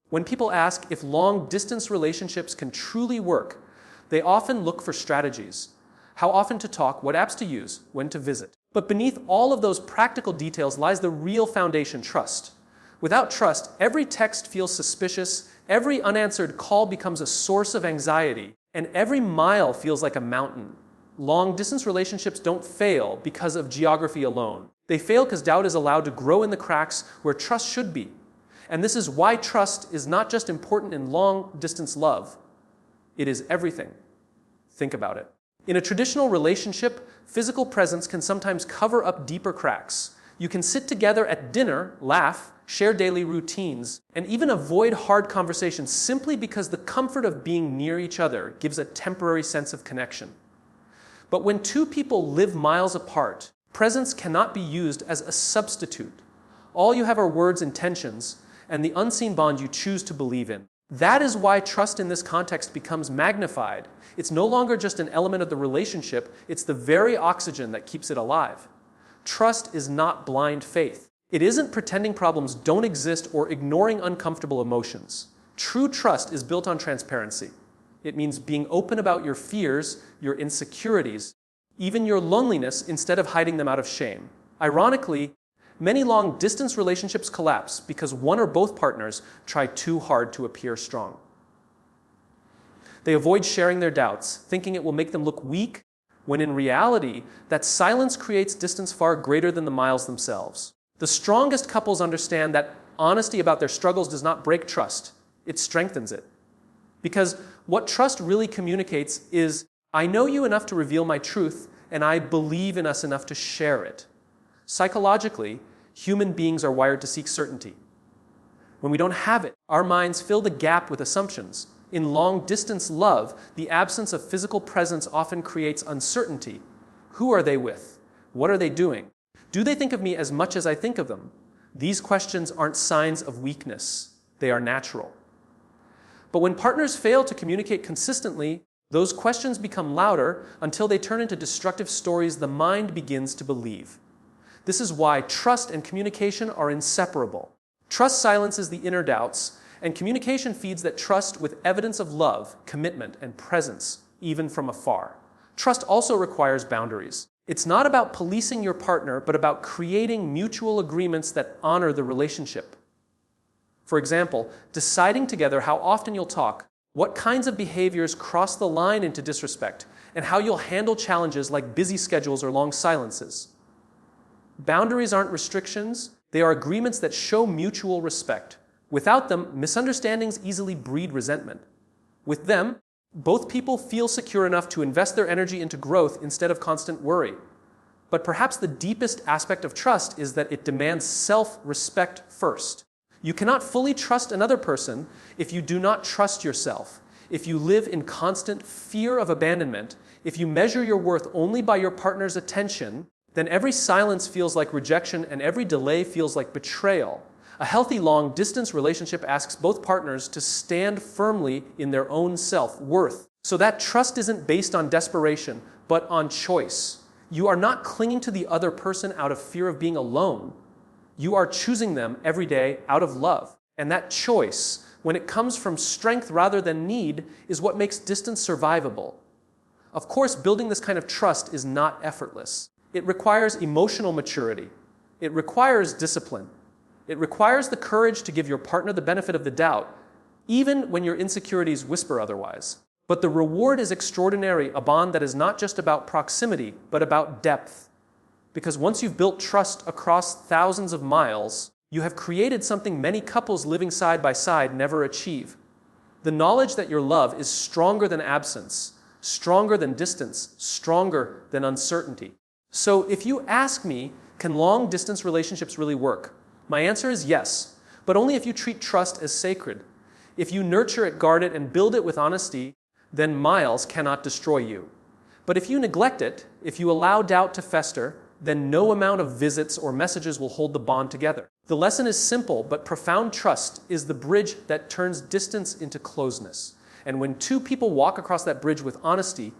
When people ask if long-distance relationships can truly work, they often look for strategies. How often to talk, what apps to use, when to visit. But beneath all of those practical details lies the real foundation: trust. Without trust, every text feels suspicious, every unanswered call becomes a source of anxiety, and every mile feels like a mountain. Long-distance relationships don't fail because of geography alone. They fail because doubt is allowed to grow in the cracks where trust should be. And this is why trust is not just important in long-distance love. It is everything. Think about it. In a traditional relationship, physical presence can sometimes cover up deeper cracks. You can sit together at dinner, laugh, share daily routines, and even avoid hard conversations simply because the comfort of being near each other gives a temporary sense of connection. But when two people live miles apart, presence cannot be used as a substitute. All you have are words, intentions, and the unseen bond you choose to believe in. That is why trust in this context becomes magnified. It's no longer just an element of the relationship, it's the very oxygen that keeps it alive. Trust is not blind faith. It isn't pretending problems don't exist or ignoring uncomfortable emotions. True trust is built on transparency. It means being open about your fears, your insecurities, even your loneliness, instead of hiding them out of shame. Ironically, many long-distance relationships collapse because one or both partners try too hard to appear strong. They avoid sharing their doubts, thinking it will make them look weak, when in reality, that silence creates distance far greater than the miles themselves. The strongest couples understand that honesty about their struggles does not break trust, it strengthens it. Because what trust really communicates is, I know you enough to reveal my truth, and I believe in us enough to share it. Psychologically, human beings are wired to seek certainty. When we don't have it, our minds fill the gap with assumptions. In long-distance love, the absence of physical presence often creates uncertainty. Who are they with? What are they doing? Do they think of me as much as I think of them? These questions aren't signs of weakness. They are natural. But when partners fail to communicate consistently, those questions become louder until they turn into destructive stories the mind begins to believe. This is why trust and communication are inseparable. Trust silences the inner doubts, and communication feeds that trust with evidence of love, commitment, and presence, even from afar. Trust also requires boundaries. It's not about policing your partner, but about creating mutual agreements that honor the relationship. For example, deciding together how often you'll talk, what kinds of behaviors cross the line into disrespect, and how you'll handle challenges like busy schedules or long silences. Boundaries aren't restrictions, they are agreements that show mutual respect. Without them, misunderstandings easily breed resentment. With them, both people feel secure enough to invest their energy into growth instead of constant worry. But perhaps the deepest aspect of trust is that it demands self-respect first. You cannot fully trust another person if you do not trust yourself. If you live in constant fear of abandonment, if you measure your worth only by your partner's attention, then every silence feels like rejection and every delay feels like betrayal. A healthy long-distance relationship asks both partners to stand firmly in their own self-worth. So that trust isn't based on desperation, but on choice. You are not clinging to the other person out of fear of being alone. You are choosing them every day out of love. And that choice, when it comes from strength rather than need, is what makes distance survivable. Of course, building this kind of trust is not effortless. It requires emotional maturity. It requires discipline. It requires the courage to give your partner the benefit of the doubt, even when your insecurities whisper otherwise. But the reward is extraordinary, a bond that is not just about proximity, but about depth. Because once you've built trust across thousands of miles, you have created something many couples living side by side never achieve. The knowledge that your love is stronger than absence, stronger than distance, stronger than uncertainty. So if you ask me, can long-distance relationships really work? My answer is yes, but only if you treat trust as sacred. If you nurture it, guard it, and build it with honesty, then miles cannot destroy you. But if you neglect it, if you allow doubt to fester, then no amount of visits or messages will hold the bond together. The lesson is simple, but profound trust is the bridge that turns distance into closeness. And when two people walk across that bridge with honesty,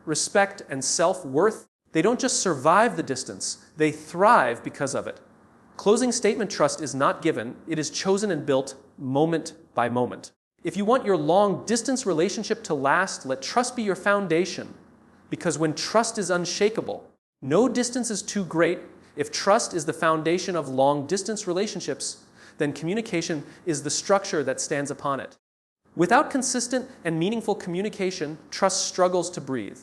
respect, and self-worth, they don't just survive the distance, they thrive because of it. Closing statement trust is not given, it is chosen and built moment by moment. If you want your long-distance relationship to last, let trust be your foundation. Because when trust is unshakable, no distance is too great. If trust is the foundation of long-distance relationships, then communication is the structure that stands upon it. Without consistent and meaningful communication, trust struggles to breathe.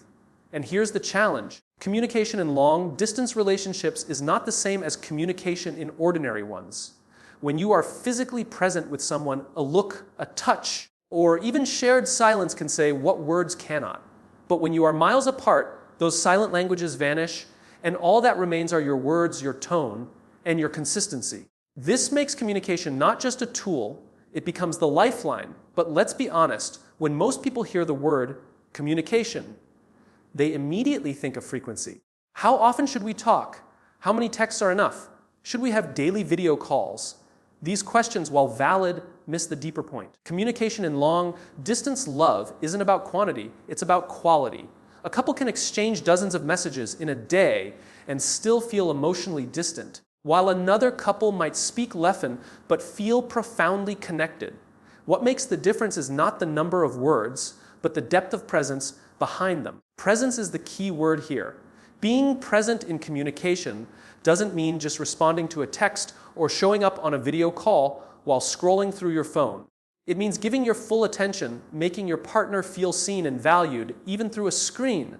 And here's the challenge. Communication in long-distance relationships is not the same as communication in ordinary ones. When you are physically present with someone, a look, a touch, or even shared silence can say what words cannot. But when you are miles apart, those silent languages vanish, and all that remains are your words, your tone, and your consistency. This makes communication not just a tool, it becomes the lifeline. But let's be honest, when most people hear the word communication, they immediately think of frequency. How often should we talk? How many texts are enough? Should we have daily video calls? These questions, while valid, miss the deeper point. Communication in long-distance love isn't about quantity, it's about quality. A couple can exchange dozens of messages in a day and still feel emotionally distant, while another couple might speak Leffen but feel profoundly connected. What makes the difference is not the number of words, but the depth of presence behind them. Presence is the key word here. Being present in communication doesn't mean just responding to a text or showing up on a video call while scrolling through your phone. It means giving your full attention, making your partner feel seen and valued, even through a screen.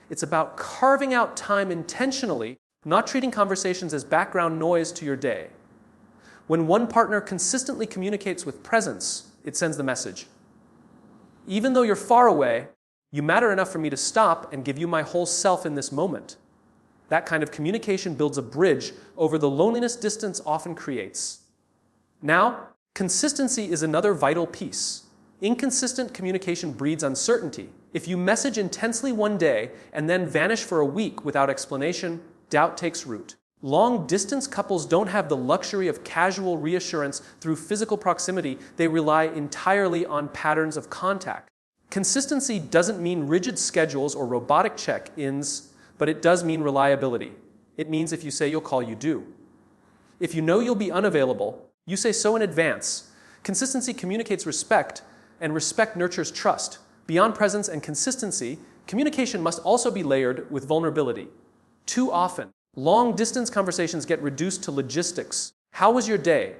It's about carving out time intentionally, not treating conversations as background noise to your day. When one partner consistently communicates with presence, it sends the message. Even though you're far away, you matter enough for me to stop and give you my whole self in this moment. That kind of communication builds a bridge over the loneliness distance often creates. Now, consistency is another vital piece. Inconsistent communication breeds uncertainty. If you message intensely one day and then vanish for a week without explanation, doubt takes root. Long-distance couples don't have the luxury of casual reassurance through physical proximity. They rely entirely on patterns of contact. Consistency doesn't mean rigid schedules or robotic check-ins, but it does mean reliability. It means if you say you'll call, you do. If you know you'll be unavailable, you say so in advance. Consistency communicates respect, and respect nurtures trust. Beyond presence and consistency, communication must also be layered with vulnerability. Too often, long-distance conversations get reduced to logistics. How was your day?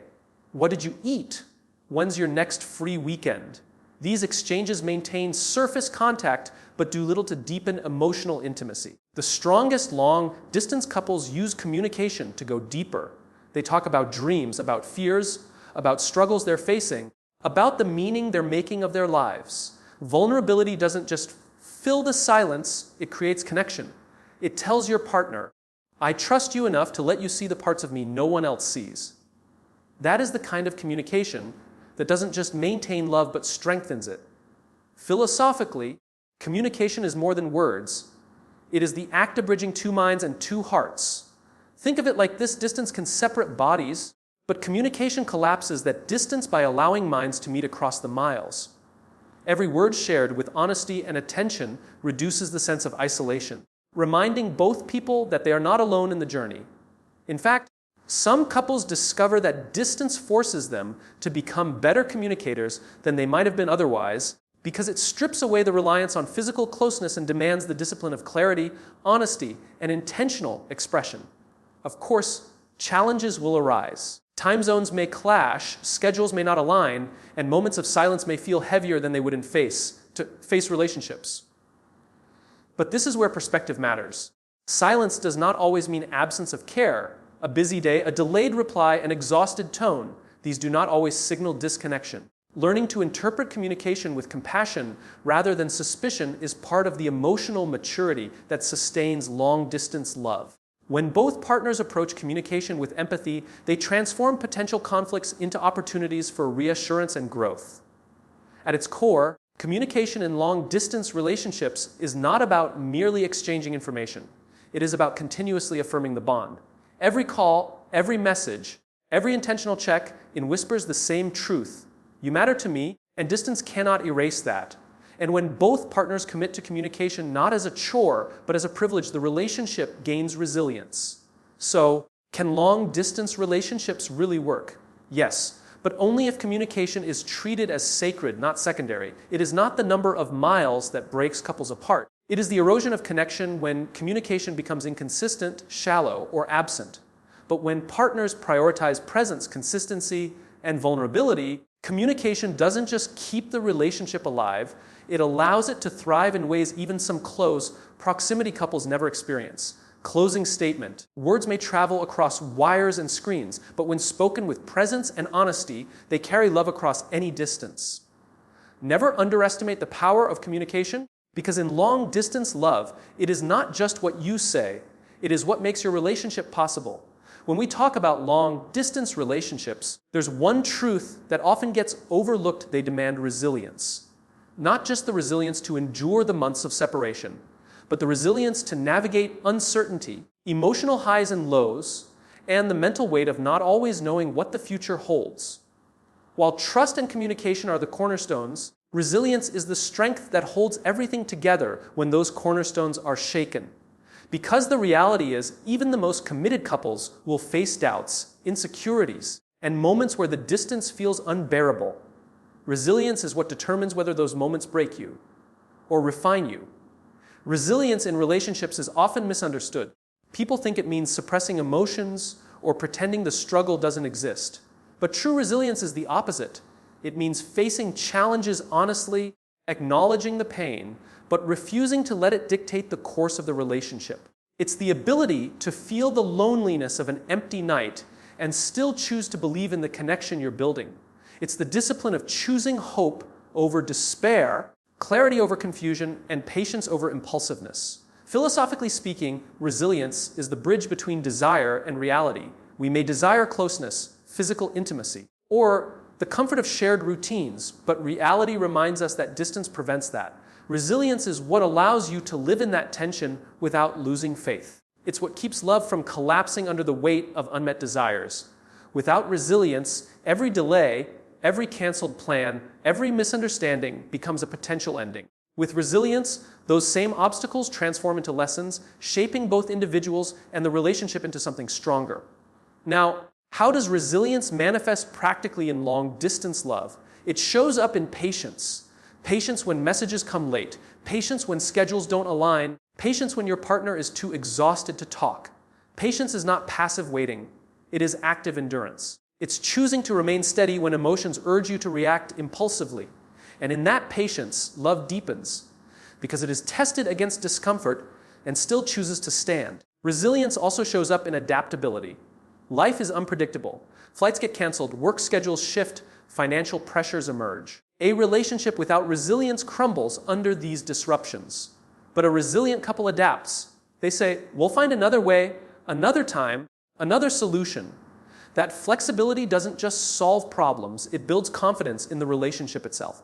What did you eat? When's your next free weekend? These exchanges maintain surface contact, but do little to deepen emotional intimacy. The strongest long-distance couples use communication to go deeper. They talk about dreams, about fears, about struggles they're facing, about the meaning they're making of their lives. Vulnerability doesn't just fill the silence, it creates connection. It tells your partner, I trust you enough to let you see the parts of me no one else sees. That is the kind of communication that doesn't just maintain love but strengthens it. Philosophically, communication is more than words. It is the act of bridging two minds and two hearts. Think of it like this: distance can separate bodies, but communication collapses that distance by allowing minds to meet across the miles. Every word shared with honesty and attention reduces the sense of isolation, reminding both people that they are not alone in the journey. In fact, some couples discover that distance forces them to become better communicators than they might have been otherwise, because it strips away the reliance on physical closeness and demands the discipline of clarity, honesty, and intentional expression. Of course, challenges will arise. Time zones may clash, schedules may not align, and moments of silence may feel heavier than they would to face relationships. But this is where perspective matters. Silence does not always mean absence of care. A busy day, a delayed reply, an exhausted tone. These do not always signal disconnection. Learning to interpret communication with compassion rather than suspicion is part of the emotional maturity that sustains long-distance love. When both partners approach communication with empathy, they transform potential conflicts into opportunities for reassurance and growth. At its core, communication in long-distance relationships is not about merely exchanging information. It is about continuously affirming the bond. Every call, every message, every intentional check whispers the same truth. You matter to me, and distance cannot erase that. And when both partners commit to communication not as a chore, but as a privilege, the relationship gains resilience. So, can long-distance relationships really work? Yes, but only if communication is treated as sacred, not secondary. It is not the number of miles that breaks couples apart. It is the erosion of connection when communication becomes inconsistent, shallow, or absent. But when partners prioritize presence, consistency, and vulnerability, communication doesn't just keep the relationship alive, it allows it to thrive in ways even some close proximity couples never experience. Closing statement. Words may travel across wires and screens, but when spoken with presence and honesty, they carry love across any distance. Never underestimate the power of communication, because in long-distance love, it is not just what you say, it is what makes your relationship possible. When we talk about long-distance relationships, there's one truth that often gets overlooked: they demand resilience. Not just the resilience to endure the months of separation, but the resilience to navigate uncertainty, emotional highs and lows, and the mental weight of not always knowing what the future holds. While trust and communication are the cornerstones, resilience is the strength that holds everything together when those cornerstones are shaken. Because the reality is, even the most committed couples will face doubts, insecurities, and moments where the distance feels unbearable. Resilience is what determines whether those moments break you or refine you. Resilience in relationships is often misunderstood. People think it means suppressing emotions or pretending the struggle doesn't exist. But true resilience is the opposite. It means facing challenges honestly, acknowledging the pain, but refusing to let it dictate the course of the relationship. It's the ability to feel the loneliness of an empty night and still choose to believe in the connection you're building. It's the discipline of choosing hope over despair, clarity over confusion, and patience over impulsiveness. Philosophically speaking, resilience is the bridge between desire and reality. We may desire closeness, physical intimacy, or the comfort of shared routines, but reality reminds us that distance prevents that. Resilience is what allows you to live in that tension without losing faith. It's what keeps love from collapsing under the weight of unmet desires. Without resilience, every delay, every canceled plan, every misunderstanding becomes a potential ending. With resilience, those same obstacles transform into lessons, shaping both individuals and the relationship into something stronger. Now, how does resilience manifest practically in long-distance love? It shows up in patience. Patience when messages come late. Patience when schedules don't align. Patience when your partner is too exhausted to talk. Patience is not passive waiting. It is active endurance. It's choosing to remain steady when emotions urge you to react impulsively. And in that patience, love deepens, because it is tested against discomfort and still chooses to stand. Resilience also shows up in adaptability. Life is unpredictable. Flights get canceled, work schedules shift, financial pressures emerge. A relationship without resilience crumbles under these disruptions. But a resilient couple adapts. They say, we'll find another way, another time, another solution. That flexibility doesn't just solve problems, it builds confidence in the relationship itself.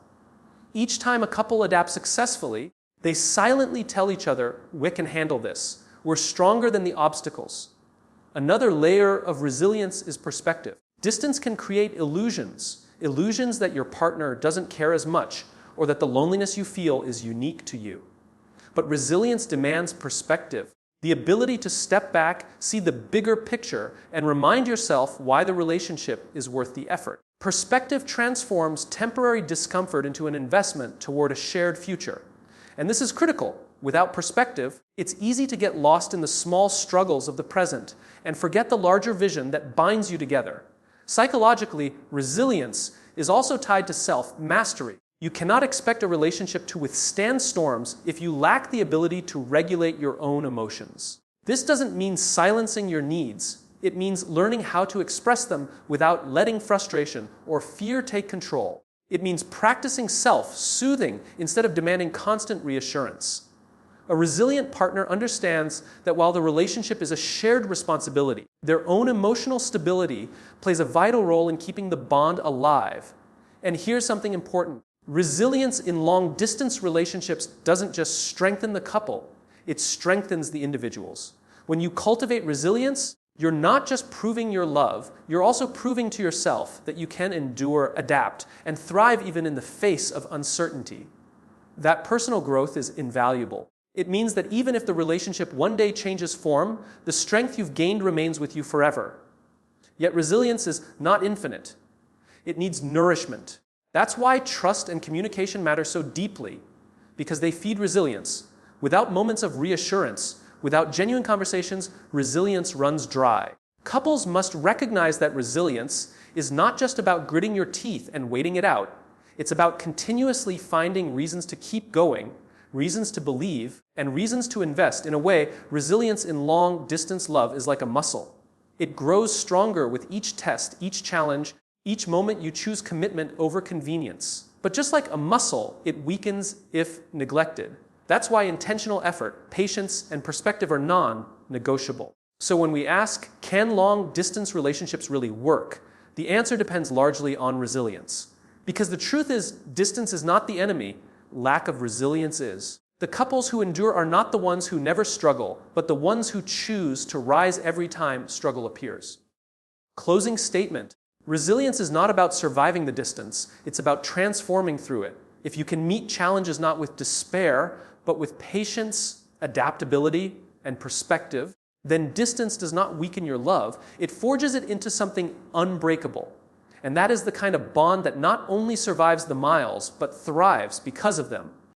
Each time a couple adapts successfully, they silently tell each other, we can handle this. We're stronger than the obstacles. Another layer of resilience is perspective. Distance can create illusions that your partner doesn't care as much, or that the loneliness you feel is unique to you. But resilience demands perspective. The ability to step back, see the bigger picture, and remind yourself why the relationship is worth the effort. Perspective transforms temporary discomfort into an investment toward a shared future. And this is critical. Without perspective, it's easy to get lost in the small struggles of the present and forget the larger vision that binds you together. Psychologically, resilience is also tied to self-mastery. You cannot expect a relationship to withstand storms if you lack the ability to regulate your own emotions. This doesn't mean silencing your needs. It means learning how to express them without letting frustration or fear take control. It means practicing self-soothing instead of demanding constant reassurance. A resilient partner understands that while the relationship is a shared responsibility, their own emotional stability plays a vital role in keeping the bond alive. And here's something important. Resilience in long-distance relationships doesn't just strengthen the couple, it strengthens the individuals. When you cultivate resilience, you're not just proving your love, you're also proving to yourself that you can endure, adapt, and thrive even in the face of uncertainty. That personal growth is invaluable. It means that even if the relationship one day changes form, the strength you've gained remains with you forever. Yet resilience is not infinite. It needs nourishment. That's why trust and communication matter so deeply, because they feed resilience. Without moments of reassurance, without genuine conversations, resilience runs dry. Couples must recognize that resilience is not just about gritting your teeth and waiting it out. It's about continuously finding reasons to keep going, reasons to believe, and reasons to invest. In a way, resilience in long-distance love is like a muscle. It grows stronger with each test, each challenge, each moment you choose commitment over convenience. But just like a muscle, it weakens if neglected. That's why intentional effort, patience, and perspective are non-negotiable. So when we ask, can long-distance relationships really work? The answer depends largely on resilience. Because the truth is, distance is not the enemy, lack of resilience is. The couples who endure are not the ones who never struggle, but the ones who choose to rise every time struggle appears. Closing statement. Resilience is not about surviving the distance, it's about transforming through it. If you can meet challenges not with despair, but with patience, adaptability, and perspective, then distance does not weaken your love, it forges it into something unbreakable. And that is the kind of bond that not only survives the miles, but thrives because of them.